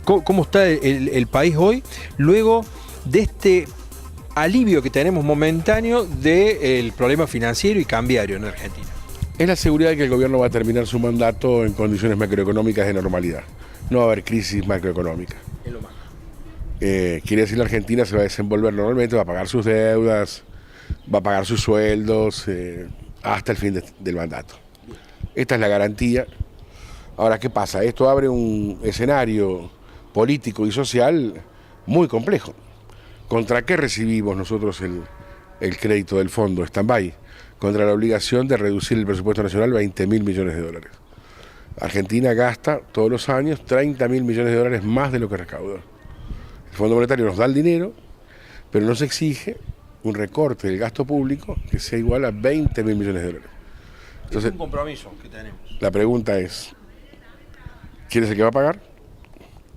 cómo está el país hoy, luego de este alivio que tenemos momentáneo del problema financiero y cambiario en Argentina. Es la seguridad de que el gobierno va a terminar su mandato en condiciones macroeconómicas de normalidad. No va a haber crisis macroeconómica. Es lo más. Quiere decir, la Argentina se va a desenvolver normalmente, va a pagar sus deudas, va a pagar sus sueldos hasta el fin del mandato. Esta es la garantía. Ahora, ¿qué pasa? Esto abre un escenario político y social muy complejo. ¿Contra qué recibimos nosotros el crédito del fondo stand-by? Contra la obligación de reducir el presupuesto nacional 20.000 millones de dólares. Argentina gasta todos los años 30.000 millones de dólares más de lo que recauda. El Fondo Monetario nos da el dinero, pero nos exige un recorte del gasto público que sea igual a 20.000 millones de dólares. Entonces, es un compromiso que tenemos. La pregunta es, ¿quién es el que va a pagar?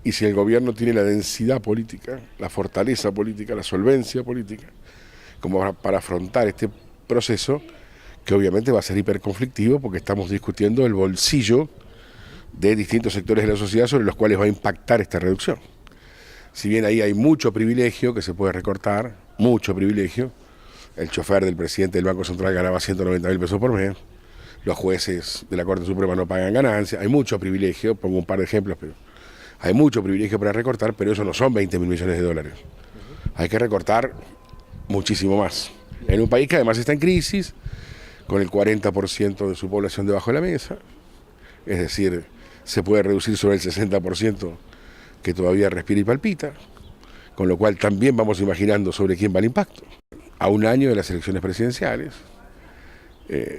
Y si el gobierno tiene la densidad política, la fortaleza política, la solvencia política, como para afrontar este proceso, que obviamente va a ser hiperconflictivo porque estamos discutiendo el bolsillo de distintos sectores de la sociedad sobre los cuales va a impactar esta reducción. Si bien ahí hay mucho privilegio que se puede recortar, mucho privilegio, el chofer del presidente del Banco Central ganaba 190.000 pesos por mes, los jueces de la Corte Suprema no pagan ganancias, hay mucho privilegio, pongo un par de ejemplos, pero hay mucho privilegio para recortar, pero eso no son 20.000 millones de dólares. Hay que recortar muchísimo más. En un país que además está en crisis, con el 40% de su población debajo de la mesa, es decir, se puede reducir sobre el 60% que todavía respira y palpita, con lo cual también vamos imaginando sobre quién va el impacto. A un año de las elecciones presidenciales,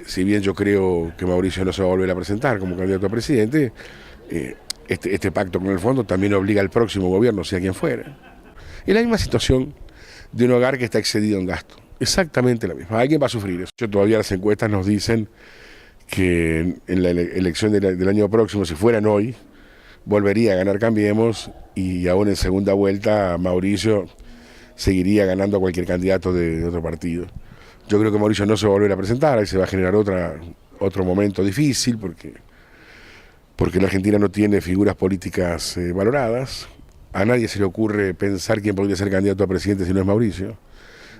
si bien yo creo que Mauricio no se va a volver a presentar como candidato a presidente, este pacto con el fondo también obliga al próximo gobierno, sea quien fuera. Es la misma situación de un hogar que está excedido en gasto, exactamente la misma. Alguien va a sufrir eso. Todavía las encuestas nos dicen que en la elección del año próximo, si fueran hoy, volvería a ganar Cambiemos y aún en segunda vuelta Mauricio seguiría ganando a cualquier candidato de otro partido. Yo creo que Mauricio no se va a volver a presentar, ahí se va a generar otro momento difícil porque la Argentina no tiene figuras políticas valoradas. A nadie se le ocurre pensar quién podría ser candidato a presidente si no es Mauricio.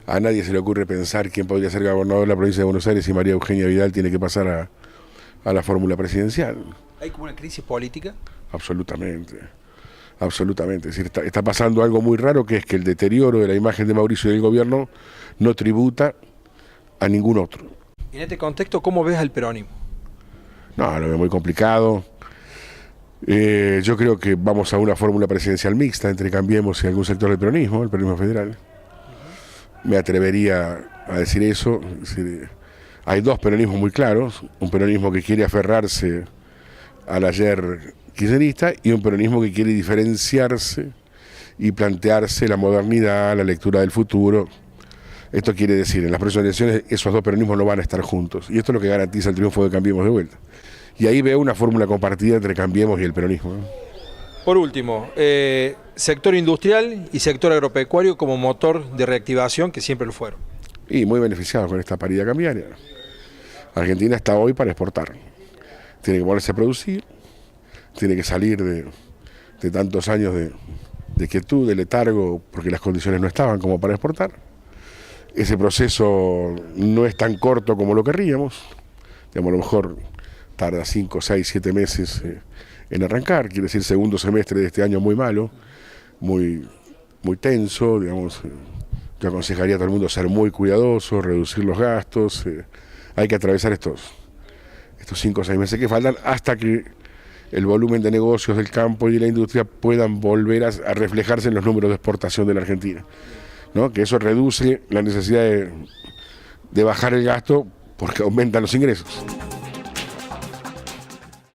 A nadie se le ocurre pensar quién podría ser gobernador de la provincia de Buenos Aires si María Eugenia Vidal tiene que pasar a la fórmula presidencial. ¿Hay como una crisis política? Absolutamente, absolutamente. Es decir, está pasando algo muy raro, que es que el deterioro de la imagen de Mauricio y del gobierno no tributa a ningún otro. En este contexto, ¿cómo ves al peronismo? No, lo veo muy complicado. Yo creo que vamos a una fórmula presidencial mixta entre Cambiemos y algún sector del peronismo, el peronismo federal. Me atrevería a decir eso. Es decir, hay dos peronismos muy claros, un peronismo que quiere aferrarse al ayer kirchnerista y un peronismo que quiere diferenciarse y plantearse la modernidad, la lectura del futuro. Esto quiere decir, en las próximas elecciones esos dos peronismos no van a estar juntos y esto es lo que garantiza el triunfo de Cambiemos de vuelta. Y ahí veo una fórmula compartida entre Cambiemos y el peronismo. Por último, sector industrial y sector agropecuario como motor de reactivación, que siempre lo fueron. Y muy beneficiados con esta paridad cambiaria. Argentina está hoy para exportar. Tiene que ponerse a producir, tiene que salir de tantos años de quietud, de letargo, porque las condiciones no estaban como para exportar. Ese proceso no es tan corto como lo querríamos. Digamos, a lo mejor tarda 5, 6, 7 meses en arrancar, quiere decir segundo semestre de este año muy malo, muy tenso, digamos. Yo aconsejaría a todo el mundo ser muy cuidadoso, reducir los gastos, hay que atravesar estos 5 o 6 meses que faltan hasta que el volumen de negocios del campo y de la industria puedan volver a reflejarse en los números de exportación de la Argentina, ¿no? Que eso reduce la necesidad de bajar el gasto porque aumentan los ingresos.